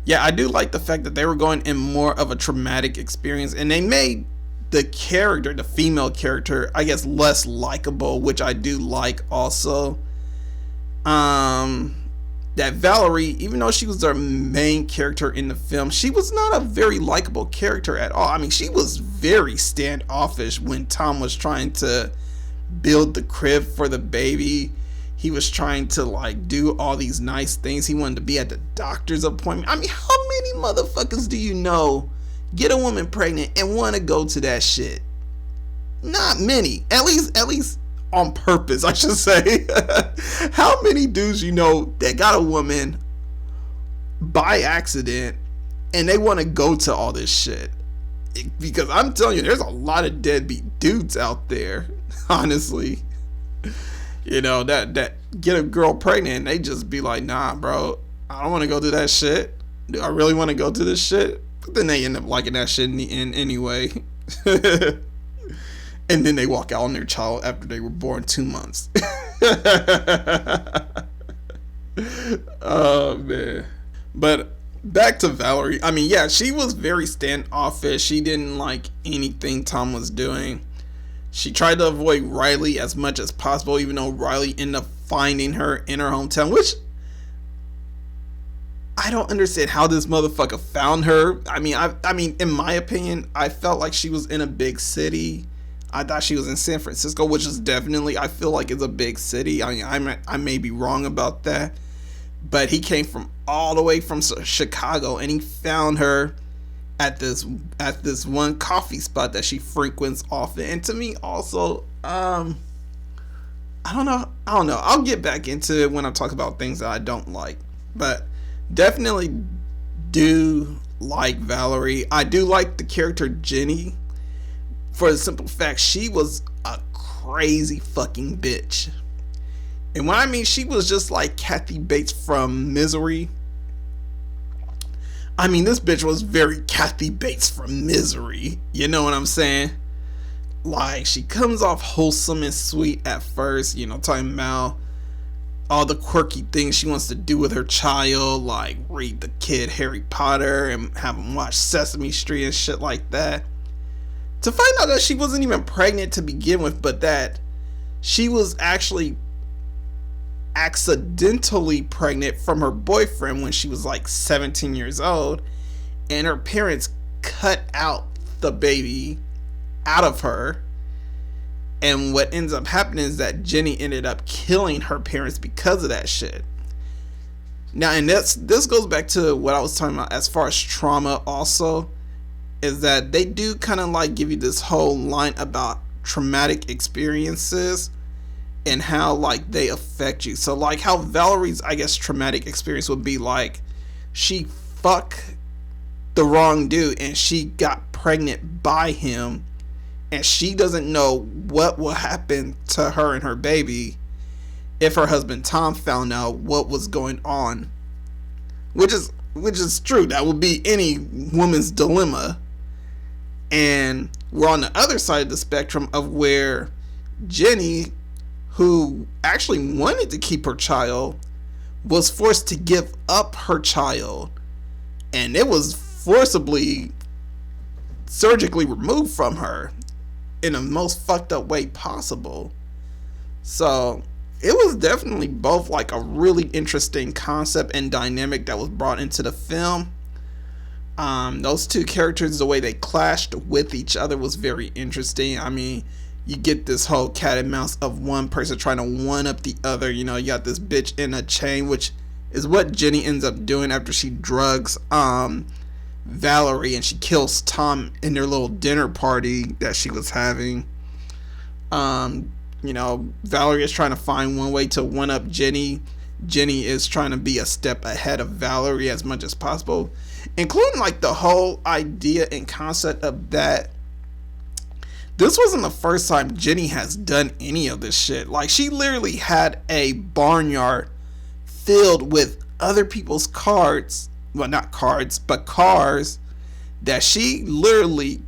yeah, I do like the fact that they were going in more of a traumatic experience, and they made the character, the female character, I guess less likable, which I do like also. That Valerie, even though she was the main character in the film, she was not a very likable character at all. I mean, she was very standoffish when Tom was trying to build the crib for the baby. He was trying to like do all these nice things. He wanted to be at the doctor's appointment. I mean, how many motherfuckers do you know get a woman pregnant and want to go to that shit? Not many. At least on purpose, I should say. How many dudes you know that got a woman by accident and they want to go to all this shit? Because I'm telling you, there's a lot of deadbeat dudes out there, honestly. You know, that get a girl pregnant and they just be like, nah, bro, I don't want to go do that shit. Do I really want to go to this shit? But then they end up liking that shit in the end anyway. And then they walk out on their child after they were born 2 months. Oh, man. But back to Valerie. I mean, yeah, she was very standoffish. She didn't like anything Tom was doing. She tried to avoid Riley as much as possible, even though Riley ended up finding her in her hometown, which I don't understand how this motherfucker found her. I mean, in my opinion, I felt like she was in a big city. I thought she was in San Francisco, which is definitely, I feel like it's a big city. I mean, I may be wrong about that, but he came from all the way from Chicago and he found her at this one coffee spot that she frequents often. And to me also, I don't know. I'll get back into it when I talk about things that I don't like, but definitely do like Valerie. I do like the character Jenny, for the simple fact she was a crazy fucking bitch. And when I mean she was just like Kathy Bates from Misery, I mean this bitch was very Kathy Bates from Misery. You know what I'm saying? Like, she comes off wholesome and sweet at first, you know, talking about all the quirky things she wants to do with her child, like read the kid Harry Potter and have him watch Sesame Street and shit like that. To find out that she wasn't even pregnant to begin with, but that she was actually accidentally pregnant from her boyfriend when she was like 17 years old, and her parents cut out the baby out of her. And what ends up happening is that Jenny ended up killing her parents because of that shit. Now, and this goes back to what I was talking about as far as trauma also, is that they do kind of like give you this whole line about traumatic experiences and how like they affect you. So like how Valerie's, I guess, traumatic experience would be like she fucked the wrong dude and she got pregnant by him, and she doesn't know what will happen to her and her baby if her husband Tom found out what was going on, which is true. That would be any woman's dilemma. And we're on the other side of the spectrum of where Jenny, who actually wanted to keep her child, was forced to give up her child, and it was forcibly surgically removed from her in the most fucked up way possible. So it was definitely both like a really interesting concept and dynamic that was brought into the film. Those two characters, the way they clashed with each other was very interesting. I mean, you get this whole cat and mouse of one person trying to one up the other. You know, you got this bitch in a chain, which is what Jenny ends up doing after she drugs Valerie and she kills Tom in their little dinner party that she was having. You know, Valerie is trying to find one way to one up Jenny. Jenny is trying to be a step ahead of Valerie as much as possible, including like the whole idea and concept of that. This wasn't the first time Jenny has done any of this shit. Like, she literally had a barnyard filled with other people's cards. Well, not cards, but cars that she literally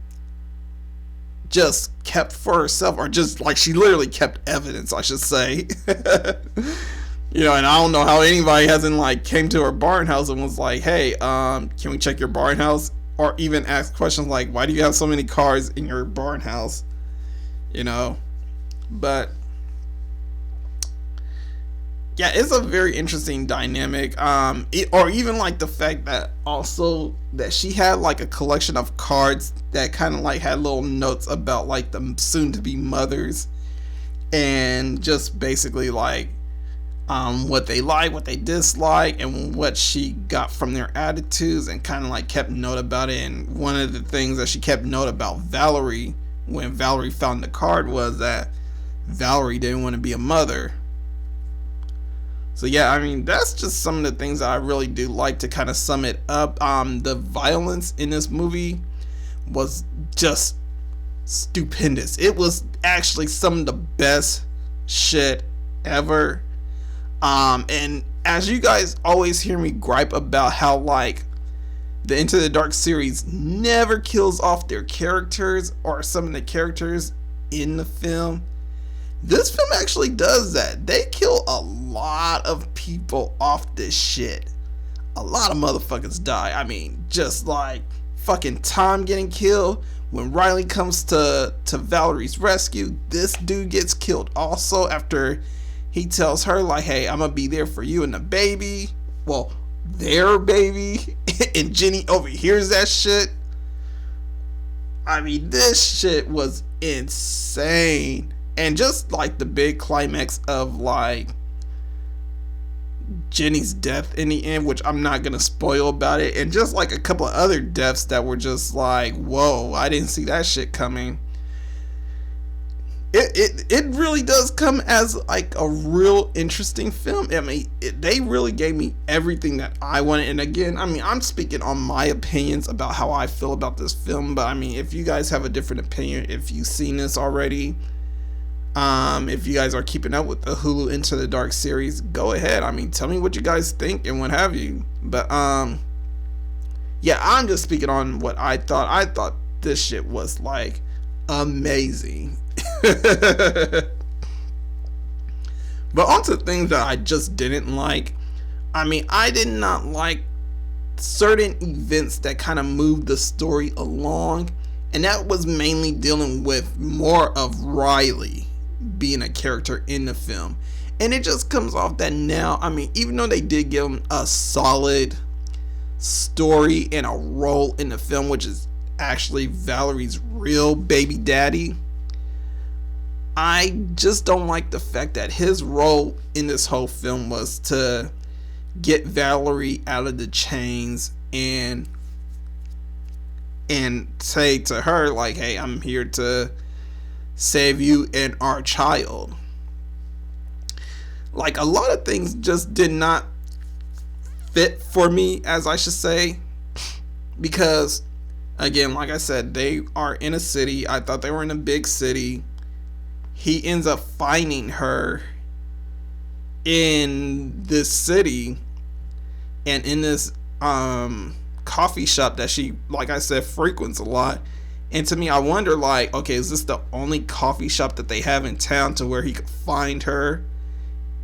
just kept for herself, or just like she literally kept evidence, I should say. You know, and I don't know how anybody hasn't like came to her barn house and was like, hey, can we check your barn house? Or even ask questions like, why do you have so many cars in your barn house? You know, but yeah, it's a very interesting dynamic. Or even like the fact that also that she had like a collection of cards that kind of like had little notes about like the soon to be mothers, and just basically like what they like, what they dislike, and what she got from their attitudes, and kind of like kept note about it. And one of the things that she kept note about Valerie when Valerie found the card was that Valerie didn't want to be a mother. So yeah, I mean, that's just some of the things that I really do like to kind of sum it up. The violence in this movie was just stupendous. It was actually some of the best shit ever. And as you guys always hear me gripe about how like the Into the Dark series never kills off their characters or some of the characters in the film, this film actually does that. They kill a lot of people off this shit. A lot of motherfuckers die. I mean, just like fucking Tom getting killed. When Riley comes to Valerie's rescue, this dude gets killed also after he tells her like, hey, I'm gonna be there for you and the baby. Well, their baby. And Jenny overhears that shit. I mean, this shit was insane. And just like the big climax of like Jenny's death in the end, which I'm not gonna spoil about it, and just like a couple of other deaths that were just like, whoa, I didn't see that shit coming. It really does come as like a real interesting film. I mean, they really gave me everything that I wanted. And again, I mean, I'm speaking on my opinions about how I feel about this film, but I mean, if you guys have a different opinion, if you've seen this already, if you guys are keeping up with the Hulu Into the Dark series, go ahead. I mean, tell me what you guys think and what have you. But yeah, I'm just speaking on what I thought. I thought this shit was like amazing. But onto things that I just didn't like. I mean, I did not like certain events that kind of moved the story along, and that was mainly dealing with more of Riley being a character in the film. And it just comes off that now, I mean, even though they did give him a solid story and a role in the film, which is actually Valerie's real baby daddy, I just don't like the fact that his role in this whole film was to get Valerie out of the chains and say to her like, hey, I'm here to save you and our child. Like, a lot of things just did not fit for me, as I should say, because again, like I said, they are in a city. I thought they were in a big city. He ends up finding her in this city and in this coffee shop that she, like I said, frequents a lot. And to me, I wonder, like, okay, is this the only coffee shop that they have in town to where he could find her?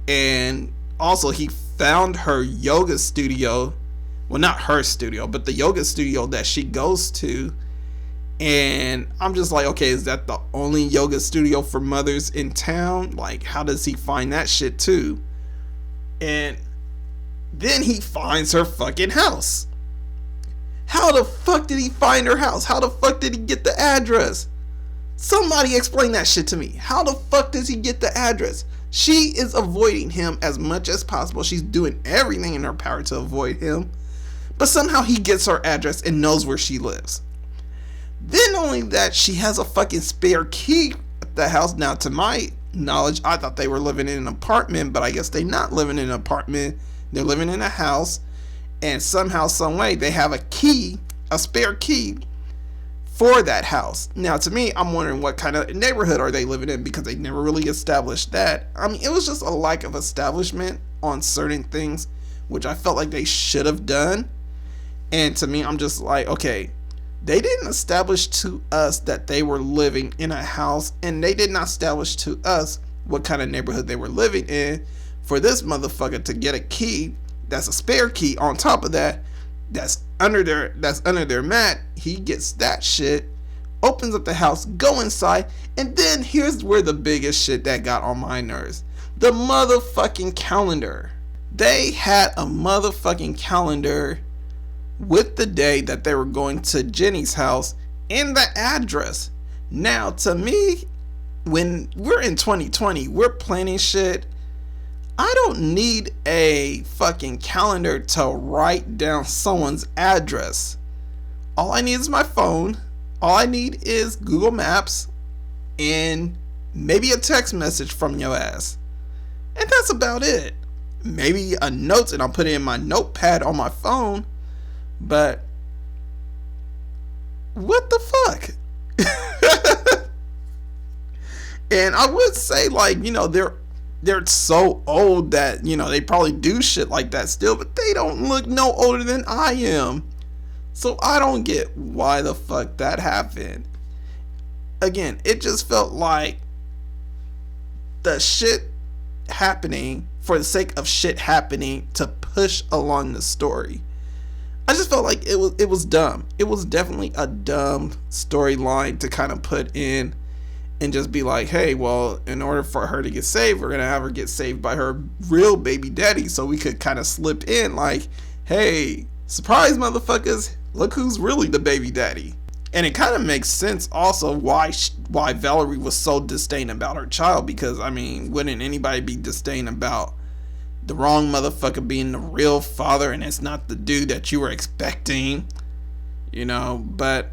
And also, he found her yoga studio. Well, not her studio, but the yoga studio that she goes to. And I'm just like, okay, is that the only yoga studio for mothers in town? Like, how does he find that shit too? And then he finds her fucking house. How the fuck did he find her house? How the fuck did he get the address? Somebody explain that shit to me. How the fuck does he get the address? She is avoiding him as much as possible. She's doing everything in her power to avoid him. But somehow he gets her address and knows where she lives. Then only that, she has a fucking spare key at the house. Now, to my knowledge, I thought they were living in an apartment, but I guess they're not living in an apartment. They're living in a house. And somehow, some way, they have a key, a spare key for that house. Now, to me, I'm wondering what kind of neighborhood are they living in, because they never really established that. I mean, it was just a lack of establishment on certain things, which I felt like they should have done. And to me, I'm just like, okay, they didn't establish to us that they were living in a house, and they did not establish to us what kind of neighborhood they were living in for this motherfucker to get a key that's a spare key on top of that, that's under their mat. He gets that shit, opens up the house, go inside, and then here's where the biggest shit that got on my nerves. The motherfucking calendar. They had a motherfucking calendar with the day that they were going to Jenny's house and the address. Now, to me, when we're in 2020, we're planning shit. I don't need a fucking calendar to write down someone's address. All I need is my phone. All I need is Google Maps and maybe a text message from your ass. And that's about it. Maybe a note, and I'll put it in my notepad on my phone. But what the fuck? And I would say, like, you know, they're so old that, you know, they probably do shit like that still, but they don't look no older than I am. So I don't get why the fuck that happened. Again, it just felt like the shit happening for the sake of shit happening to push along the story. I just felt like it was dumb. It was definitely a dumb storyline to kind of put in and just be like, hey, well, in order for her to get saved, we're going to have her get saved by her real baby daddy. So we could kind of slip in like, hey, surprise motherfuckers, look who's really the baby daddy. And it kind of makes sense also why Valerie was so disdained about her child, because, I mean, wouldn't anybody be disdained about the wrong motherfucker being the real father, and it's not the dude that you were expecting, you know? But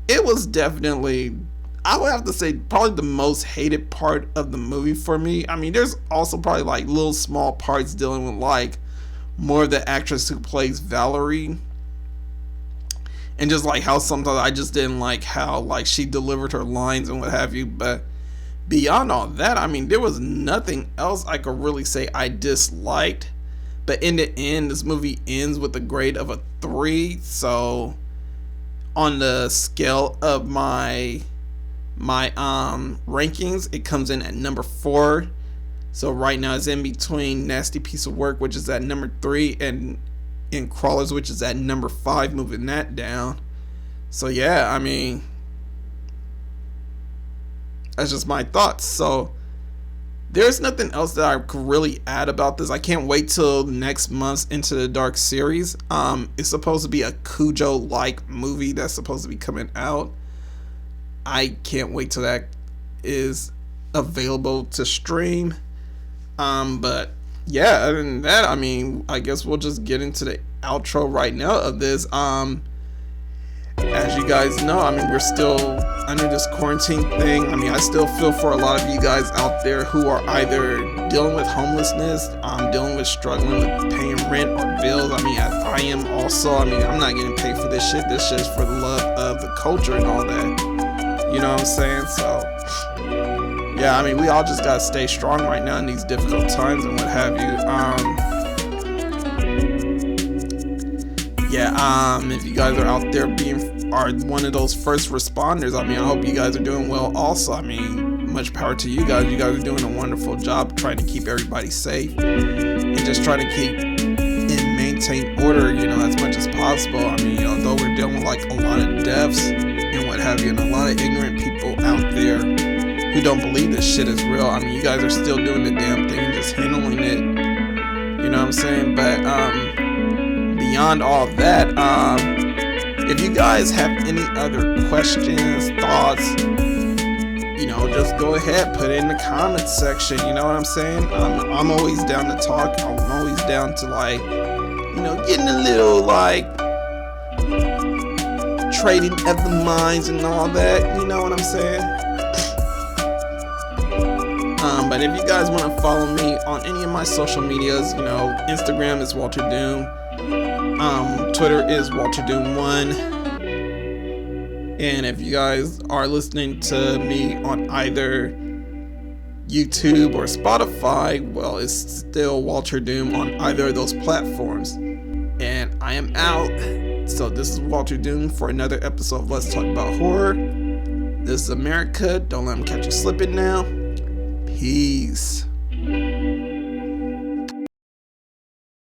it was definitely, I would have to say, probably the most hated part of the movie for me. I mean, there's also probably like little small parts dealing with like more of the actress who plays Valerie, and just like how sometimes I just didn't like how like she delivered her lines and what have you. But beyond all that, I mean, there was nothing else I could really say I disliked. But in the end, this movie ends with a grade of a 3. So on the scale of my rankings, it comes in at number 4. So right now it's in between Nasty Piece of Work, which is at number 3, and in Crawlers, which is at number 5, moving that down. So yeah, I mean, that's just my thoughts. So there's nothing else that I could really add about this. I can't wait till next month's Into the Dark series. It's supposed to be a Cujo-like movie that's supposed to be coming out. I can't wait till that is available to stream. But yeah, other than that, I mean, I guess we'll just get into the outro right now of this. As you guys know, I mean, we're still under this quarantine thing. I mean, I still feel for a lot of you guys out there who are either dealing with homelessness, dealing with struggling with paying rent or bills. I mean, I am also. I mean, I'm not getting paid for this shit. This shit is for the love of the culture and all that. You know what I'm saying? So yeah, I mean, we all just gotta stay strong right now in these difficult times and what have you. If you guys are out there are one of those first responders, I mean, I hope you guys are doing well also. I mean, much power to you guys. You guys are doing a wonderful job trying to keep everybody safe and just trying to keep and maintain order, you know, as much as possible. I mean, although we're dealing with like a lot of deaths and what have you, and a lot of ignorant people out there who don't believe this shit is real, I mean, you guys are still doing the damn thing, just handling it, you know what I'm saying? But beyond all that, if you guys have any other questions, thoughts, just go ahead, put it in the comments section. You know what I'm saying? I'm always down to talk. I'm always down to getting a little trading of the minds and all that. You know what I'm saying? But if you guys want to follow me on any of my social medias, Instagram is Walterdoom. Twitter is Walterdoom1. And if you guys are listening to me on either YouTube or Spotify, well, it's still Walterdoom on either of those platforms. And I am out. So this is Walterdoom for another episode of Let's Talk About Horror. This is America. Don't let them catch you slipping now. Peace.